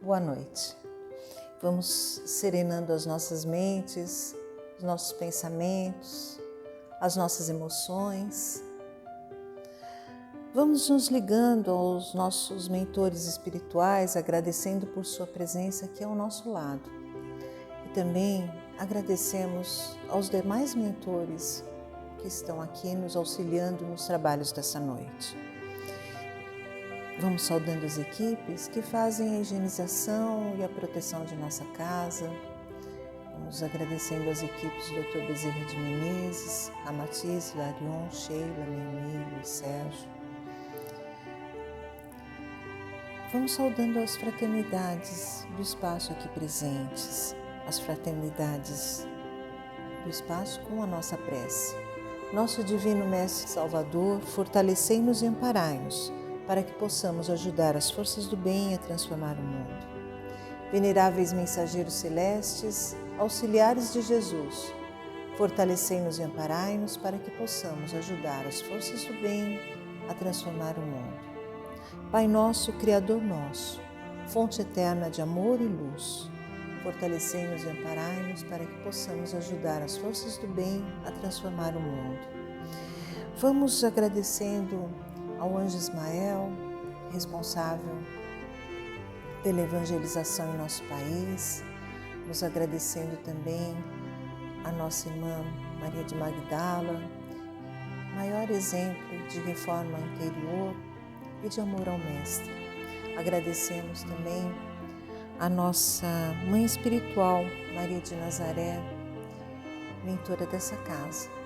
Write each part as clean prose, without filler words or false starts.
Boa noite. Vamos serenando as nossas mentes, os nossos pensamentos, as nossas emoções. Vamos nos ligando aos nossos mentores espirituais, agradecendo por sua presença aqui ao nosso lado. E também agradecemos aos demais mentores que estão aqui nos auxiliando nos trabalhos dessa noite. Vamos saudando as equipes que fazem a higienização e a proteção de nossa casa. Vamos agradecendo as equipes do Dr. Bezerra de Menezes, a Matiz, Larion, Sheila, Mimi e Sérgio. Vamos saudando as fraternidades do espaço aqui presentes, as fraternidades do espaço com a nossa prece. Nosso Divino Mestre Salvador, fortalecei-nos e amparai-nos, para que possamos ajudar as forças do bem a transformar o mundo. Veneráveis mensageiros celestes, auxiliares de Jesus, fortalecei-nos e amparai-nos para que possamos ajudar as forças do bem a transformar o mundo. Pai nosso, Criador nosso, fonte eterna de amor e luz, fortalecei-nos e amparai-nos para que possamos ajudar as forças do bem a transformar o mundo. Vamos agradecendo ao Anjo Ismael, responsável pela evangelização em nosso país, nos agradecendo também a nossa irmã Maria de Magdala, maior exemplo de reforma interior e de amor ao Mestre. Agradecemos também a nossa mãe espiritual, Maria de Nazaré, mentora dessa casa.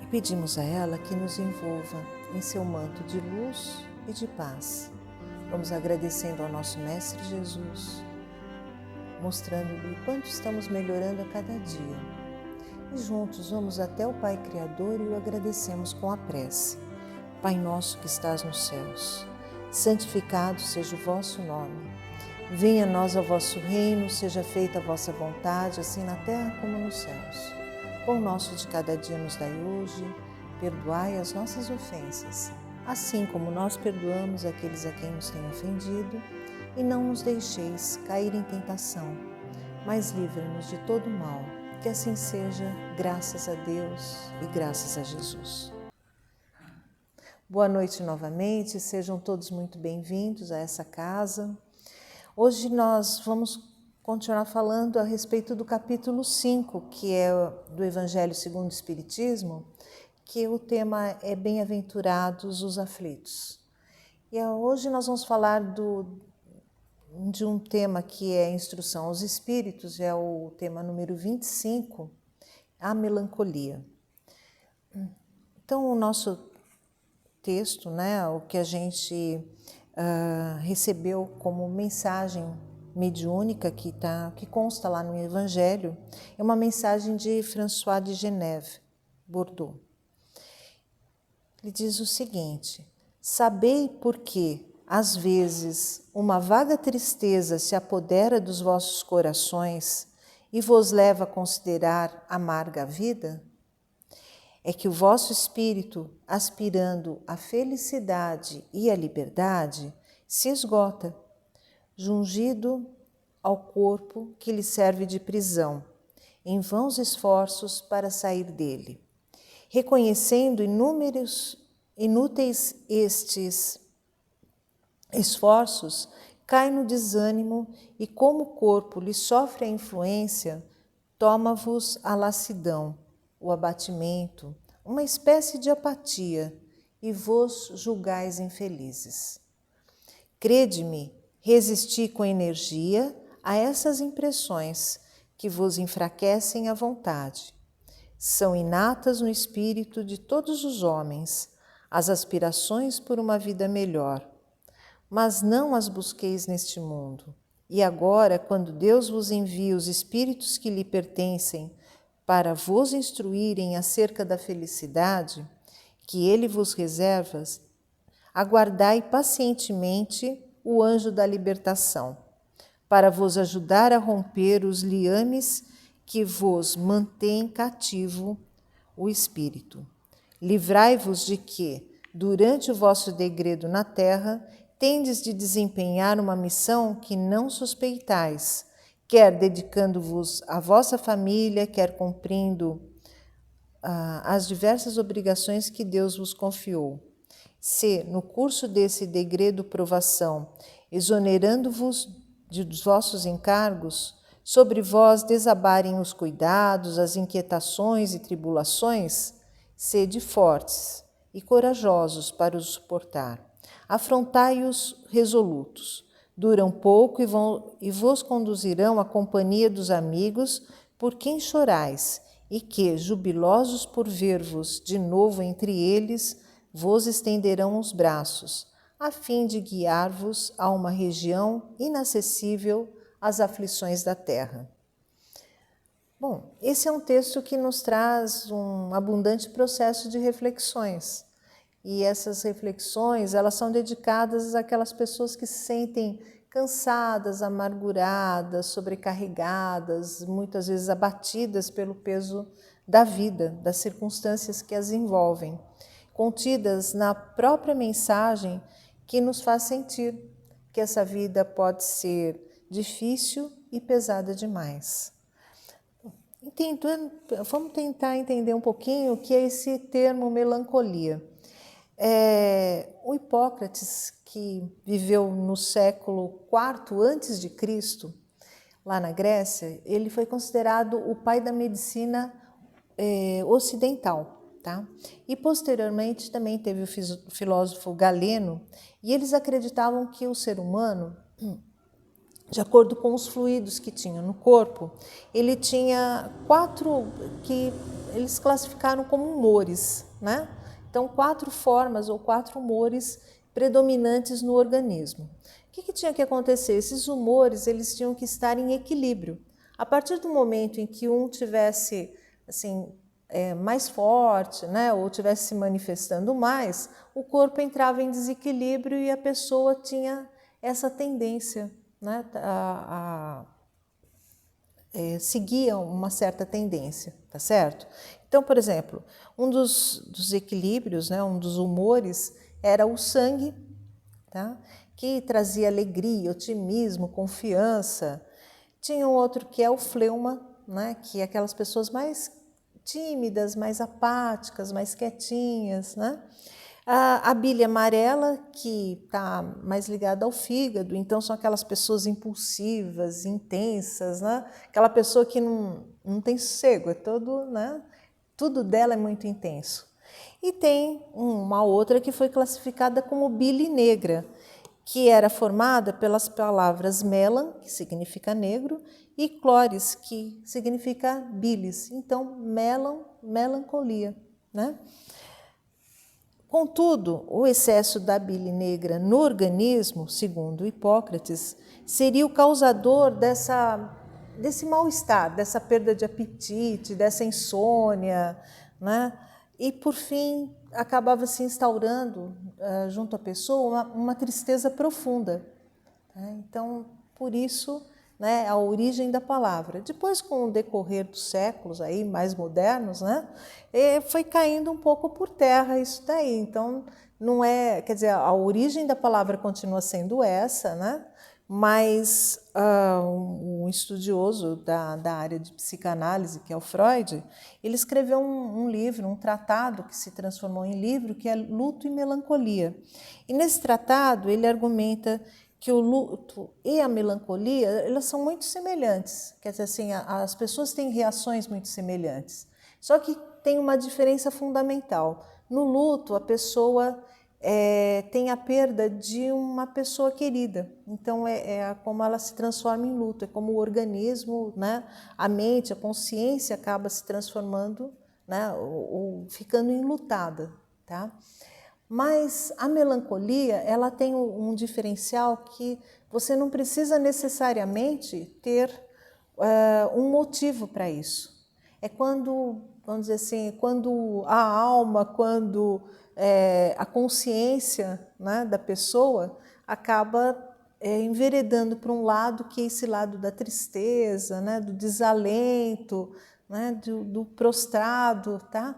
E pedimos a ela que nos envolva em seu manto de luz e de paz. Vamos agradecendo ao nosso Mestre Jesus, mostrando-lhe quanto estamos melhorando a cada dia. E juntos vamos até o Pai Criador e o agradecemos com a prece. Pai nosso que estás nos céus, santificado seja o vosso nome. Venha a nós o vosso reino, seja feita a vossa vontade, assim na terra como nos céus. Pão nosso de cada dia nos dai hoje, perdoai as nossas ofensas, assim como nós perdoamos aqueles a quem nos têm ofendido, e não nos deixeis cair em tentação, mas livra-nos de todo mal, que assim seja, graças a Deus e graças a Jesus. Boa noite novamente, sejam todos muito bem-vindos a essa casa. Hoje nós vamos continuar falando a respeito do capítulo 5, que é do Evangelho segundo o Espiritismo, que o tema é Bem-aventurados os aflitos. E hoje nós vamos falar de um tema que é Instrução aos Espíritos, é o tema número 25, a melancolia. Então o nosso texto, o que a gente recebeu como mensagem mediúnica que consta lá no Evangelho, é uma mensagem de François de Geneve, Bordeaux. Ele diz o seguinte: sabei porque, às vezes, uma vaga tristeza se apodera dos vossos corações e vos leva a considerar amarga a vida? É que o vosso espírito, aspirando à felicidade e à liberdade, se esgota, jungido ao corpo que lhe serve de prisão, em vãos esforços para sair dele. Reconhecendo inúteis estes esforços, cai no desânimo e, como o corpo lhe sofre a influência, toma-vos a lassidão, o abatimento, uma espécie de apatia, e vos julgais infelizes. Crede-me, resisti com energia a essas impressões que vos enfraquecem a vontade. São inatas no espírito de todos os homens as aspirações por uma vida melhor, mas não as busqueis neste mundo. E agora, quando Deus vos envia os espíritos que lhe pertencem para vos instruírem acerca da felicidade que ele vos reserva, aguardai pacientemente o anjo da libertação, para vos ajudar a romper os liames que vos mantêm cativo o espírito. Livrai-vos de que, durante o vosso degredo na terra, tendes de desempenhar uma missão que não suspeitais, quer dedicando-vos à vossa família, quer cumprindo as diversas obrigações que Deus vos confiou. Se, no curso desse degredo provação, exonerando-vos dos vossos encargos, sobre vós desabarem os cuidados, as inquietações e tribulações, sede fortes e corajosos para os suportar. Afrontai-os resolutos. Duram pouco e vos conduzirão à companhia dos amigos por quem chorais, e que, jubilosos por ver-vos de novo entre eles, vos estenderão os braços, a fim de guiar-vos a uma região inacessível às aflições da terra. Bom, esse é um texto que nos traz um abundante processo de reflexões. E essas reflexões, elas são dedicadas àquelas pessoas que se sentem cansadas, amarguradas, sobrecarregadas, muitas vezes abatidas pelo peso da vida, das circunstâncias que as envolvem, contidas na própria mensagem que nos faz sentir que essa vida pode ser difícil e pesada demais. Vamos tentar entender um pouquinho o que é esse termo melancolia. O Hipócrates, que viveu no século IV a.C., lá na Grécia, ele foi considerado o pai da medicina ocidental. Tá? E posteriormente também teve o filósofo Galeno, e eles acreditavam que o ser humano, de acordo com os fluidos que tinha no corpo, ele tinha 4 que eles classificaram como humores, né? Então, 4 formas ou 4 humores predominantes no organismo. O que tinha que acontecer? Esses humores, eles tinham que estar em equilíbrio. A partir do momento em que um tivesse assim, mais forte, né, ou estivesse se manifestando mais, o corpo entrava em desequilíbrio e a pessoa tinha essa tendência, né, seguia uma certa tendência, tá certo? Então, por exemplo, um dos equilíbrios, né, um dos humores era o sangue, tá? Que trazia alegria, otimismo, confiança. Tinha um outro que é o fleuma, né, que é aquelas pessoas mais tímidas, mais apáticas, mais quietinhas, né? A bile amarela, que está mais ligada ao fígado, então são aquelas pessoas impulsivas, intensas, né? Aquela pessoa que não tem sossego, né? Tudo dela é muito intenso. E tem uma outra que foi classificada como bile negra, que era formada pelas palavras melan, que significa negro, e clores, que significa bilis. Então, melancolia, né? Contudo, o excesso da bile negra no organismo, segundo Hipócrates, seria o causador desse mal-estar, dessa perda de apetite, dessa insônia, né? E, por fim, acabava se instaurando junto à pessoa uma tristeza profunda. Né? Então, por isso, né, a origem da palavra. Depois, com o decorrer dos séculos aí, mais modernos, né, foi caindo um pouco por terra isso daí. Então, não é, quer dizer, a origem da palavra continua sendo essa, né, mas um estudioso da área de psicanálise, que é o Freud, ele escreveu um livro, um tratado que se transformou em livro, que é Luto e Melancolia. E nesse tratado ele argumenta que o luto e a melancolia, elas são muito semelhantes. Quer dizer assim, as pessoas têm reações muito semelhantes. Só que tem uma diferença fundamental. No luto, a pessoa tem a perda de uma pessoa querida. Então, como ela se transforma em luto, é como o organismo, né, a mente, a consciência acaba se transformando, né, ou ficando enlutada, tá? Mas a melancolia, ela tem um diferencial que você não precisa necessariamente ter um motivo para isso. É quando, vamos dizer assim, quando a alma, quando a consciência, né, da pessoa acaba enveredando para um lado que é esse lado da tristeza, né, do desalento, né, do prostrado, tá?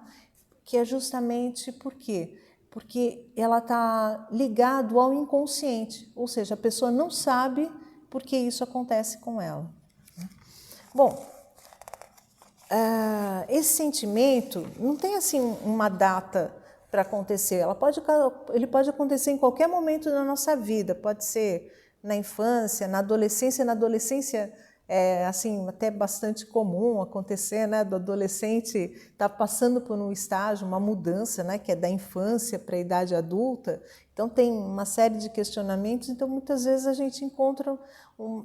Que é justamente por quê? porque ela está ligada ao inconsciente, ou seja, a pessoa não sabe por que isso acontece com ela. Bom, esse sentimento não tem assim uma data para acontecer, ele pode acontecer em qualquer momento da nossa vida, pode ser na infância, na adolescência. Na adolescência é assim, até bastante comum acontecer, né, do adolescente estar passando por um estágio, uma mudança, né, que é da infância para a idade adulta. Então tem uma série de questionamentos, então muitas vezes a gente encontra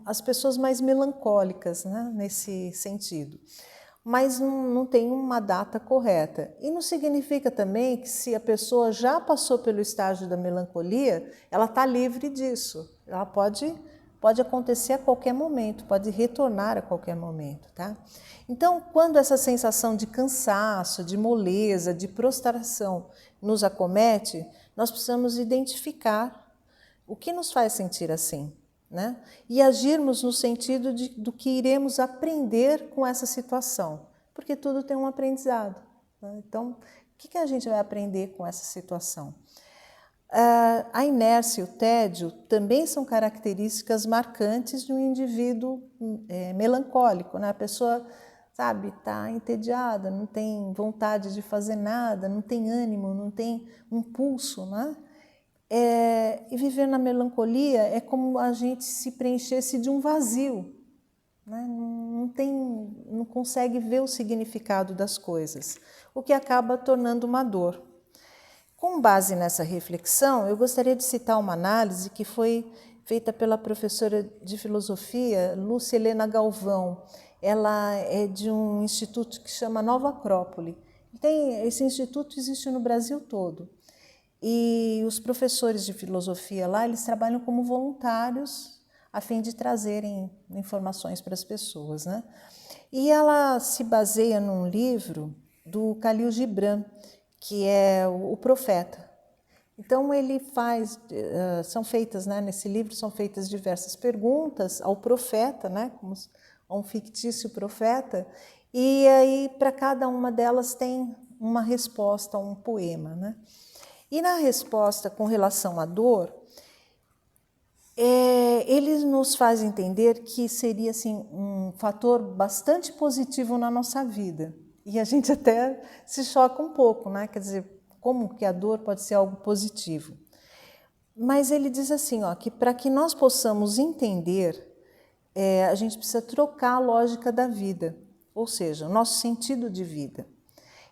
as pessoas mais melancólicas, né, nesse sentido. Mas não tem uma data correta. E não significa também que se a pessoa já passou pelo estágio da melancolia, ela está livre disso. Ela pode acontecer a qualquer momento, pode retornar a qualquer momento, tá? Então, quando essa sensação de cansaço, de moleza, de prostração nos acomete, nós precisamos identificar o que nos faz sentir assim, né? E agirmos no sentido do que iremos aprender com essa situação, porque tudo tem um aprendizado, né? Então, o que a gente vai aprender com essa situação? A inércia e o tédio também são características marcantes de um indivíduo melancólico, né? A pessoa, sabe, está entediada, não tem vontade de fazer nada, não tem ânimo, não tem impulso, né? E viver na melancolia é como a gente se preenchesse de um vazio, né? Não consegue ver o significado das coisas, o que acaba tornando uma dor. Com base nessa reflexão, eu gostaria de citar uma análise que foi feita pela professora de filosofia Lúcia Helena Galvão. Ela é de um instituto que chama Nova Acrópole. Esse instituto existe no Brasil todo. E os professores de filosofia lá, eles trabalham como voluntários a fim de trazerem informações para as pessoas, né? E ela se baseia num livro do Khalil Gibran, que é o Profeta. Então ele são feitas, né, nesse livro são feitas diversas perguntas ao profeta, né, como a um fictício profeta, e aí para cada uma delas tem uma resposta, um poema, né? E na resposta com relação à dor, ele nos faz entender que seria assim, um fator bastante positivo na nossa vida. E a gente até se choca um pouco, né? Quer dizer, como que a dor pode ser algo positivo? Mas ele diz assim, ó, que para que nós possamos entender, a gente precisa trocar a lógica da vida, ou seja, o nosso sentido de vida.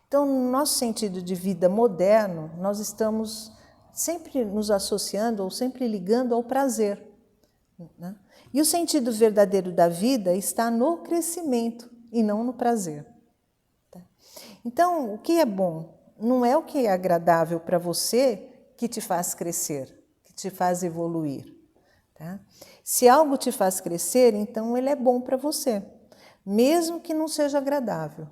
Então, no nosso sentido de vida moderno, nós estamos sempre nos associando ou sempre ligando ao prazer, né? E o sentido verdadeiro da vida está no crescimento e não no prazer. Então, o que é bom não é o que é agradável para você que te faz crescer, que te faz evoluir, tá? Se algo te faz crescer, então ele é bom para você, mesmo que não seja agradável.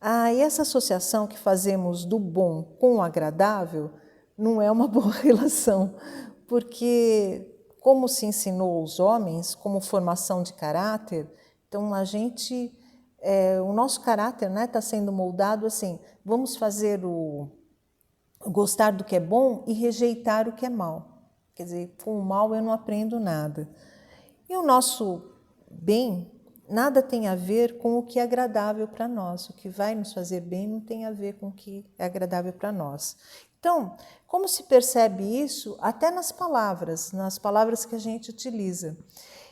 E essa associação que fazemos do bom com o agradável não é uma boa relação, porque, como se ensinou aos homens, como formação de caráter, então o nosso caráter, né, está sendo moldado assim, vamos fazer gostar do que é bom e rejeitar o que é mal. Quer dizer, com o mal eu não aprendo nada. E o nosso bem nada tem a ver com o que é agradável para nós. O que vai nos fazer bem não tem a ver com o que é agradável para nós. Então, como se percebe isso até nas palavras que a gente utiliza?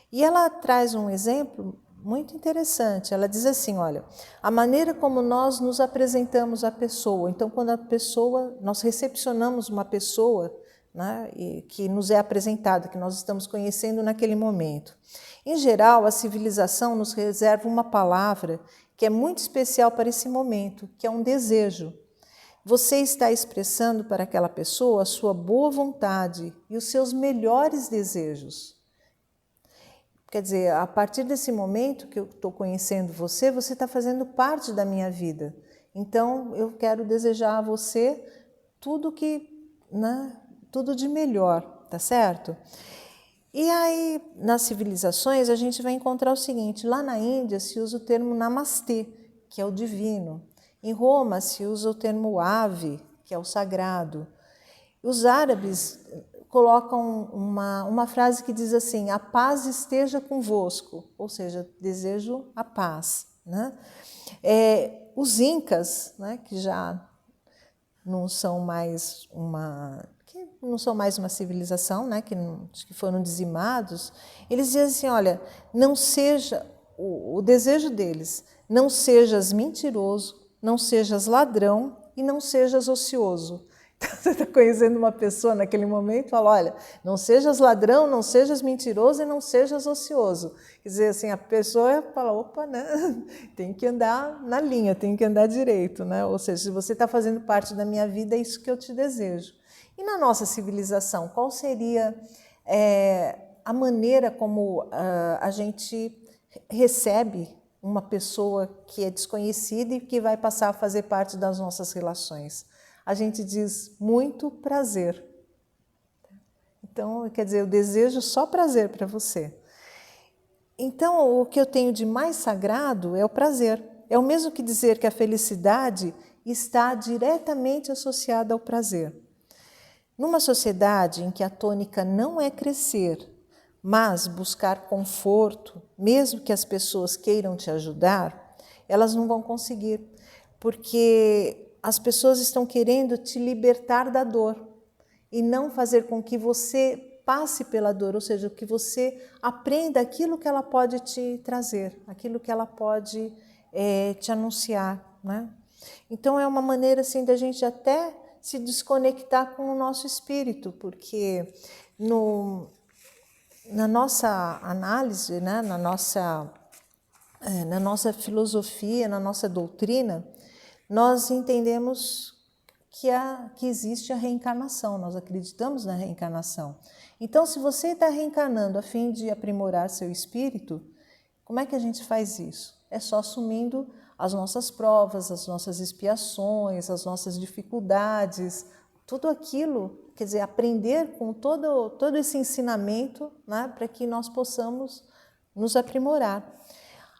E ela traz um exemplo muito interessante. Ela diz assim, olha, a maneira como nós nos apresentamos à pessoa. Então, quando nós recepcionamos uma pessoa, né, que nos é apresentada, que nós estamos conhecendo naquele momento. Em geral, a civilização nos reserva uma palavra que é muito especial para esse momento, que é um desejo. Você está expressando para aquela pessoa a sua boa vontade e os seus melhores desejos. Quer dizer, a partir desse momento que eu estou conhecendo você, você está fazendo parte da minha vida. Então, eu quero desejar a você tudo tudo de melhor, tá certo? E aí, nas civilizações, a gente vai encontrar o seguinte, lá na Índia se usa o termo namastê, que é o divino. Em Roma se usa o termo ave, que é o sagrado. Os árabes colocam uma frase que diz assim: a paz esteja convosco, ou seja, desejo a paz, né? Os incas, né, que já não são mais uma civilização, né, que foram dizimados, eles dizem assim: olha, não seja, o desejo deles, não sejas mentiroso, não sejas ladrão e não sejas ocioso. Então, você está conhecendo uma pessoa naquele momento, fala: olha, não sejas ladrão, não sejas mentiroso e não sejas ocioso. Quer dizer, assim, a pessoa fala: opa, né? Tem que andar na linha, tem que andar direito, né? Ou seja, se você está fazendo parte da minha vida, é isso que eu te desejo. E na nossa civilização, qual seria a maneira como a gente recebe uma pessoa que é desconhecida e que vai passar a fazer parte das nossas relações? A gente diz: muito prazer. Então, quer dizer, eu desejo só prazer para você. Então, o que eu tenho de mais sagrado é o prazer. É o mesmo que dizer que a felicidade está diretamente associada ao prazer. Numa sociedade em que a tônica não é crescer, mas buscar conforto, mesmo que as pessoas queiram te ajudar, elas não vão conseguir, porque as pessoas estão querendo te libertar da dor e não fazer com que você passe pela dor, ou seja, que você aprenda aquilo que ela pode te trazer, aquilo que ela pode te anunciar, né? Então é uma maneira assim da gente até se desconectar com o nosso espírito, porque na nossa análise, né, na nossa filosofia, na nossa doutrina, nós entendemos que existe a reencarnação, nós acreditamos na reencarnação. Então, se você está reencarnando a fim de aprimorar seu espírito, como é que a gente faz isso? É só assumindo as nossas provas, as nossas expiações, as nossas dificuldades, tudo aquilo, quer dizer, aprender com todo esse ensinamento, né, para que nós possamos nos aprimorar.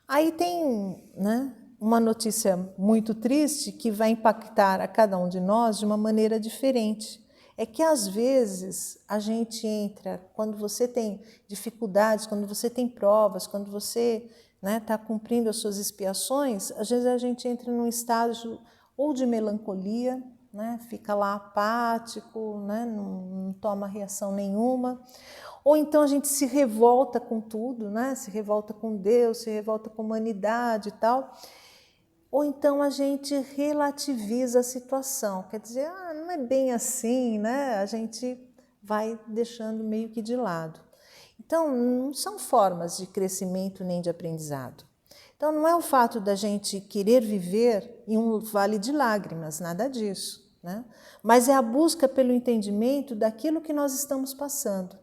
Aí tem, né, uma notícia muito triste que vai impactar a cada um de nós de uma maneira diferente. É que às vezes a gente entra, quando você tem dificuldades, quando você tem provas, quando você está cumprindo as suas expiações, às vezes a gente entra num estágio ou de melancolia, né, fica lá apático, né, não toma reação nenhuma. Ou então a gente se revolta com tudo, né? Se revolta com Deus, se revolta com a humanidade e tal. Ou então a gente relativiza a situação, quer dizer, não é bem assim, né? A gente vai deixando meio que de lado. Então, não são formas de crescimento nem de aprendizado. Então, não é o fato da gente querer viver em um vale de lágrimas, nada disso, né? Mas é a busca pelo entendimento daquilo que nós estamos passando.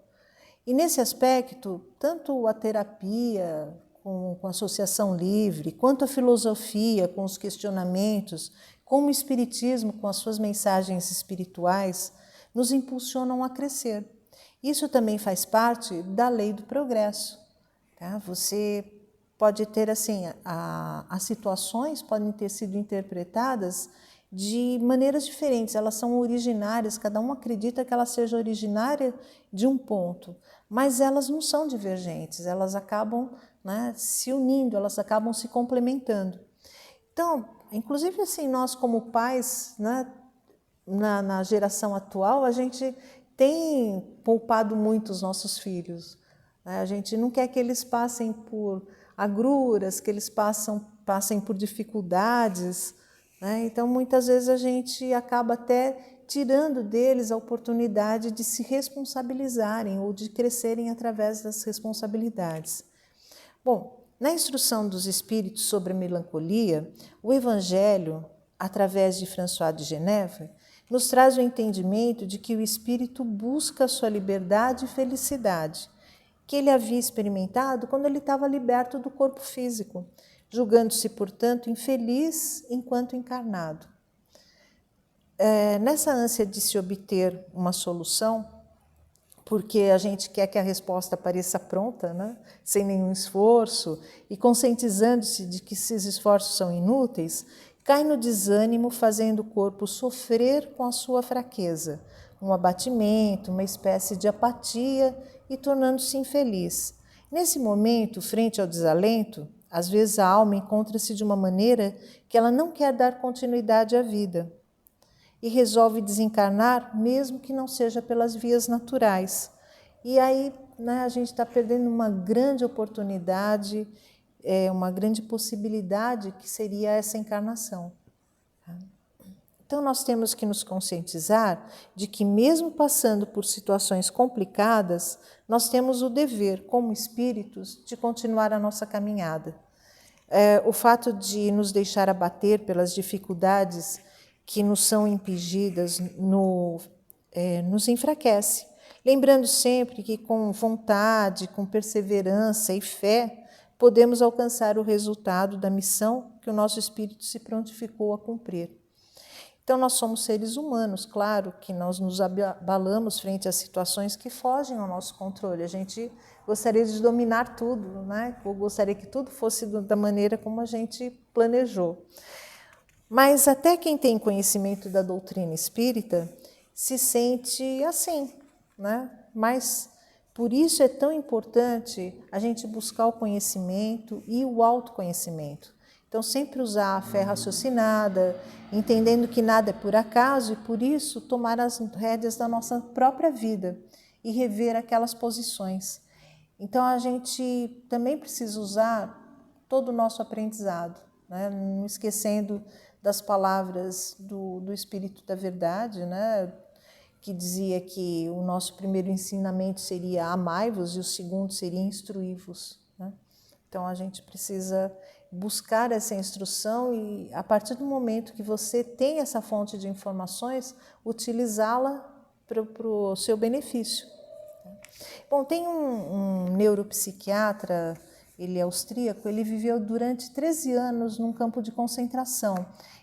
E nesse aspecto, tanto a terapia com a associação livre, quanto a filosofia com os questionamentos, como o espiritismo com as suas mensagens espirituais, nos impulsionam a crescer. Isso também faz parte da lei do progresso. Tá? Você pode ter, assim, as situações podem ter sido interpretadas de maneiras diferentes, elas são originárias, cada um acredita que ela seja originária de um ponto, mas elas não são divergentes, elas acabam, né, se unindo, elas acabam se complementando. Então, inclusive assim, nós como pais, né, na geração atual, a gente tem poupado muito os nossos filhos, né? A gente não quer que eles passem por agruras, que eles passem por dificuldades, né? Então, muitas vezes a gente acaba até tirando deles a oportunidade de se responsabilizarem ou de crescerem através das responsabilidades. Bom, na instrução dos espíritos sobre a melancolia, o Evangelho, através de François de Geneve, nos traz o entendimento de que o espírito busca a sua liberdade e felicidade, que ele havia experimentado quando ele estava liberto do corpo físico, julgando-se, portanto, infeliz enquanto encarnado. Nessa ânsia de se obter uma solução, porque a gente quer que a resposta apareça pronta, né? Sem nenhum esforço, e conscientizando-se de que esses esforços são inúteis, cai no desânimo, fazendo o corpo sofrer com a sua fraqueza, um abatimento, uma espécie de apatia e tornando-se infeliz. Nesse momento, frente ao desalento, às vezes a alma encontra-se de uma maneira que ela não quer dar continuidade à vida e resolve desencarnar, mesmo que não seja pelas vias naturais. E aí, a gente está perdendo uma grande oportunidade, uma grande possibilidade que seria essa encarnação. Então, nós temos que nos conscientizar de que, mesmo passando por situações complicadas, nós temos o dever, como espíritos, de continuar a nossa caminhada. O fato de nos deixar abater pelas dificuldades que nos são impingidas nos enfraquece. Lembrando sempre que, com vontade, com perseverança e fé, podemos alcançar o resultado da missão que o nosso espírito se prontificou a cumprir. Então, nós somos seres humanos, claro que nós nos abalamos frente a situações que fogem ao nosso controle. A gente gostaria de dominar tudo, né? Ou gostaria que tudo fosse da maneira como a gente planejou. Mas até quem tem conhecimento da doutrina espírita se sente assim, né? Mas por isso é tão importante a gente buscar o conhecimento e o autoconhecimento. Então, sempre usar a fé raciocinada, entendendo que nada é por acaso e, por isso, tomar as rédeas da nossa própria vida e rever aquelas posições. Então, a gente também precisa usar todo o nosso aprendizado, né? Não esquecendo das palavras do Espírito da Verdade, né? Que dizia que o nosso primeiro ensinamento seria amai-vos e o segundo seria instruí-vos, né? Então, a gente precisa buscar essa instrução e, a partir do momento que você tem essa fonte de informações, utilizá-la para o seu benefício. Bom, tem um neuropsiquiatra, ele é austríaco, ele viveu durante 13 anos num campo de concentração.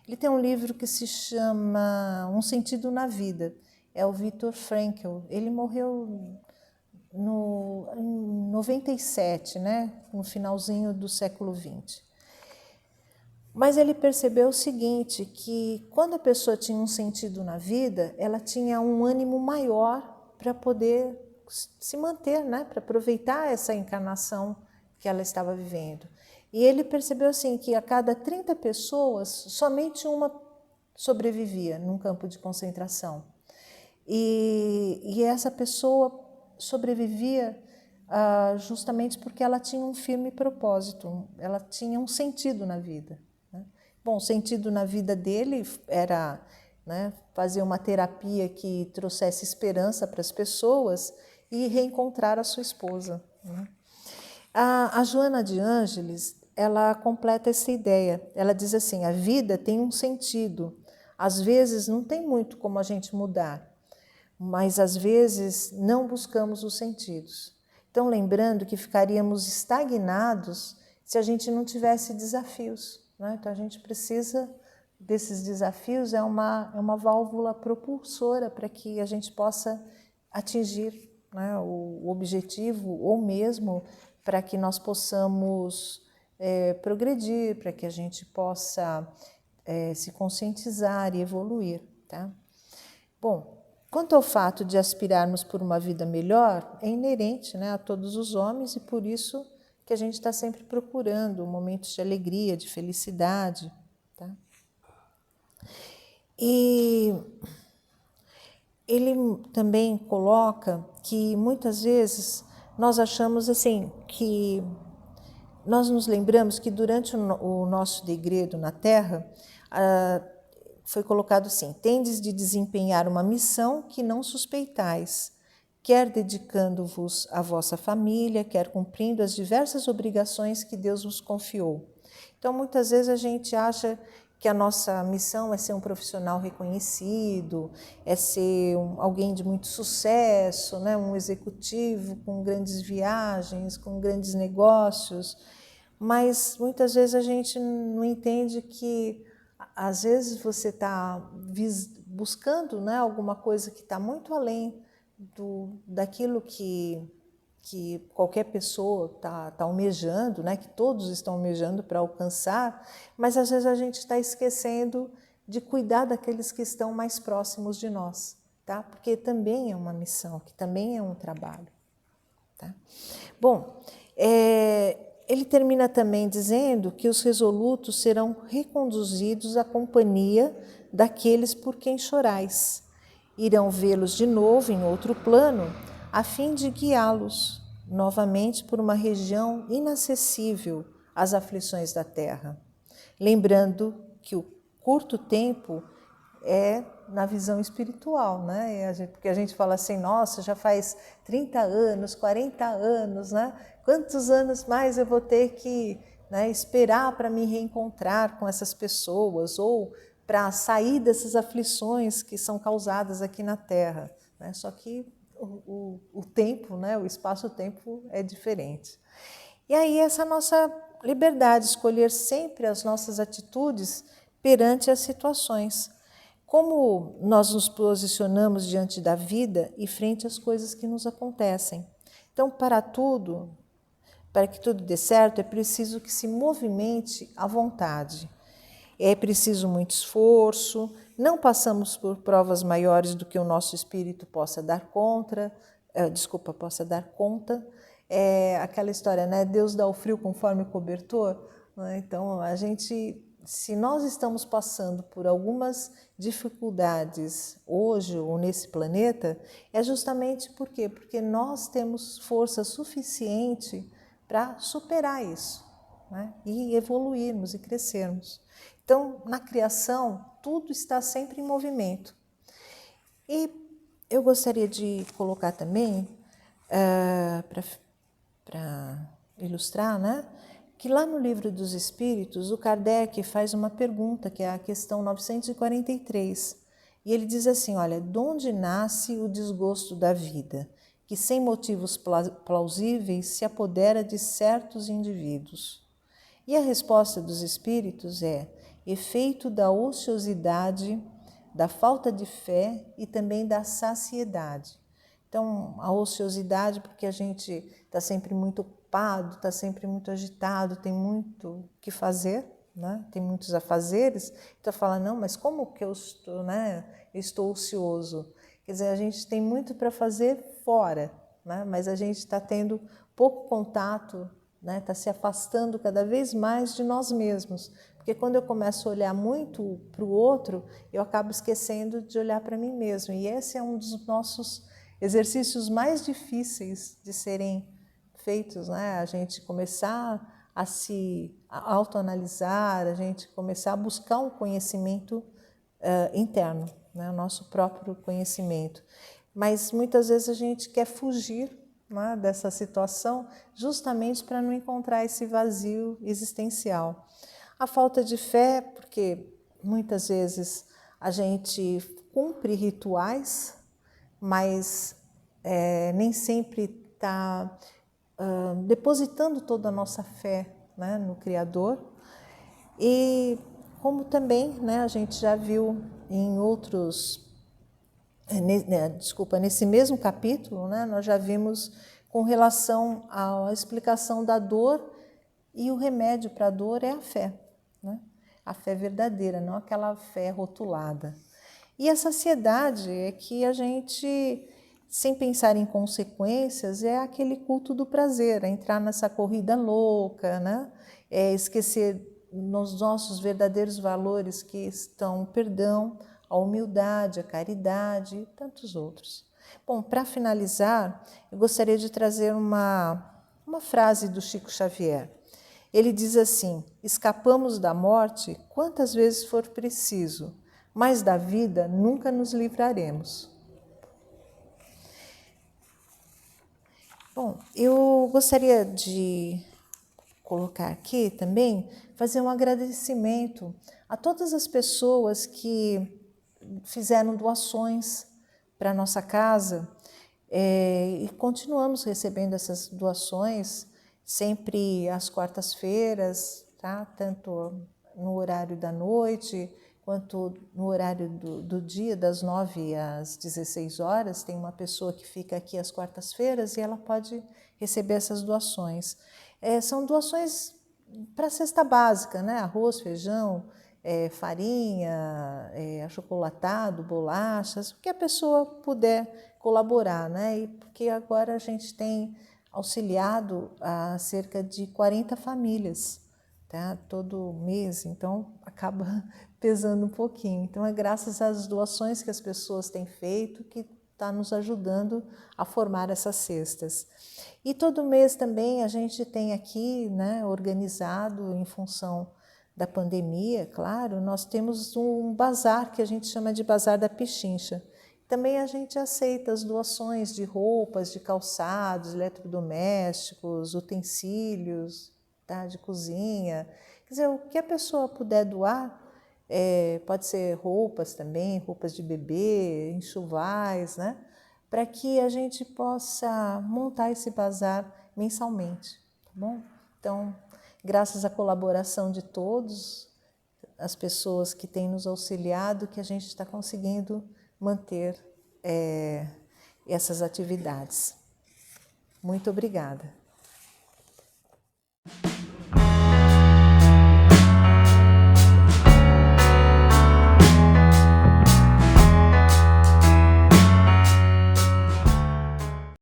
Ele tem um livro que se chama Um Sentido na Vida, é o Viktor Frankl. Ele morreu em 97, né, no finalzinho do século XX. Mas ele percebeu o seguinte, que quando a pessoa tinha um sentido na vida, ela tinha um ânimo maior para poder se manter, né, para aproveitar essa encarnação que ela estava vivendo. E ele percebeu assim que a cada 30 pessoas, somente uma sobrevivia num campo de concentração. E essa pessoa sobrevivia justamente porque ela tinha um firme propósito, ela tinha um sentido na vida. Bom, o sentido na vida dele era, né, fazer uma terapia que trouxesse esperança para as pessoas e reencontrar a sua esposa, né? A Joana de Ângeles, ela completa essa ideia. Ela diz assim, a vida tem um sentido. Às vezes não tem muito como a gente mudar, mas às vezes não buscamos os sentidos. Então, lembrando que ficaríamos estagnados se a gente não tivesse desafios, né? Então, a gente precisa desses desafios, é uma válvula propulsora para que a gente possa atingir, né, o objetivo, ou mesmo para que nós possamos progredir, para que a gente possa se conscientizar e evoluir, tá? Bom, quanto ao fato de aspirarmos por uma vida melhor, é inerente, né, a todos os homens, e por isso que a gente está sempre procurando momentos de alegria, de felicidade, tá? E ele também coloca que muitas vezes nós achamos assim, que nós nos lembramos que durante o nosso degredo na Terra, foi colocado assim, tendes de desempenhar uma missão que não suspeitais, quer dedicando-vos à vossa família, quer cumprindo as diversas obrigações que Deus vos confiou. Então, muitas vezes a gente acha que a nossa missão é ser um profissional reconhecido, é ser alguém de muito sucesso, né? Um executivo com grandes viagens, com grandes negócios, mas muitas vezes a gente não entende que às vezes você está buscando, né, alguma coisa que está muito além daquilo que que qualquer pessoa está almejando, né? Que todos estão almejando para alcançar, mas às vezes a gente está esquecendo de cuidar daqueles que estão mais próximos de nós, tá? Porque também é uma missão, que também é um trabalho, tá? Bom, ele termina também dizendo que os resolutos serão reconduzidos à companhia daqueles por quem chorais. Irão vê-los de novo em outro plano, a fim de guiá-los novamente por uma região inacessível às aflições da terra. Lembrando que o curto tempo é na visão espiritual, né? Porque a gente fala assim, nossa, já faz 30 anos, 40 anos, né? Quantos anos mais eu vou ter que, né, esperar para me reencontrar com essas pessoas ou para sair dessas aflições que são causadas aqui na Terra, né? Só que o tempo, né, o espaço-tempo é diferente. E aí essa nossa liberdade, escolher sempre as nossas atitudes perante as situações. Como nós nos posicionamos diante da vida e frente às coisas que nos acontecem. Então, para que tudo dê certo, é preciso que se movimente à vontade. É preciso muito esforço, não passamos por provas maiores do que o nosso espírito possa dar conta. É aquela história, né? Deus dá o frio conforme o cobertor. Né? Então, se nós estamos passando por algumas dificuldades hoje ou nesse planeta, é justamente por quê? Porque nós temos força suficiente para superar isso, né? E evoluirmos e crescermos. Então, na criação, tudo está sempre em movimento. E eu gostaria de colocar também, para ilustrar, né? Que lá no Livro dos Espíritos, o Kardec faz uma pergunta, que é a questão 943. E ele diz assim, olha, de onde nasce o desgosto da vida, que sem motivos plausíveis se apodera de certos indivíduos? E a resposta dos Espíritos é efeito da ociosidade, da falta de fé e também da saciedade. Então, a ociosidade, porque a gente está sempre muito ocupado, está sempre muito agitado, tem muito o que fazer, né? Tem muitos afazeres. Então, fala, não, mas como que eu estou, né? Eu estou ocioso? Quer dizer, a gente tem muito para fazer fora, né? Mas a gente está tendo pouco contato, né? Está se afastando cada vez mais de nós mesmos. Porque quando eu começo a olhar muito para o outro, eu acabo esquecendo de olhar para mim mesmo. E esse é um dos nossos exercícios mais difíceis de serem feitos, né? A gente começar a se autoanalisar, a gente começar a buscar um conhecimento interno, né? O nosso próprio conhecimento. Mas muitas vezes a gente quer fugir, né, dessa situação justamente para não encontrar esse vazio existencial. A falta de fé, porque muitas vezes a gente cumpre rituais, mas nem sempre está depositando toda a nossa fé, né, no Criador. E como também, né, a gente já viu em outros, nesse mesmo capítulo, né, nós já vimos com relação à explicação da dor, e o remédio para a dor é a fé, né? A fé verdadeira, não aquela fé rotulada. E a saciedade é que a gente, sem pensar em consequências, é aquele culto do prazer, é entrar nessa corrida louca, né? É esquecer nos nossos verdadeiros valores, que estão o perdão, a humildade, a caridade e tantos outros. Bom, para finalizar, eu gostaria de trazer uma frase do Chico Xavier. Ele diz assim: escapamos da morte quantas vezes for preciso, mas da vida nunca nos livraremos. Bom, eu gostaria de colocar aqui também, fazer um agradecimento a todas as pessoas que fizeram doações para a nossa casa, e continuamos recebendo essas doações sempre às quartas-feiras, tá? Tanto no horário da noite, quanto no horário do dia, das 9 às 16 horas. Tem uma pessoa que fica aqui às quartas-feiras e ela pode receber essas doações. São doações para a cesta básica, né? Arroz, feijão, farinha, achocolatado, bolachas, o que a pessoa puder colaborar, né? E porque agora a gente tem auxiliado a cerca de 40 famílias, tá? Todo mês, então acaba pesando um pouquinho. Então é graças às doações que as pessoas têm feito que está nos ajudando a formar essas cestas. E todo mês também a gente tem aqui, né, organizado em função da pandemia, claro, nós temos um bazar que a gente chama de Bazar da Pichincha. Também a gente aceita as doações de roupas, de calçados, eletrodomésticos, utensílios, tá, de cozinha. Quer dizer, o que a pessoa puder doar, pode ser roupas também, roupas de bebê, enxovais, né? Para que a gente possa montar esse bazar mensalmente, tá bom? Então, graças à colaboração de todos, as pessoas que têm nos auxiliado, que a gente está conseguindo manter essas atividades. Muito obrigada.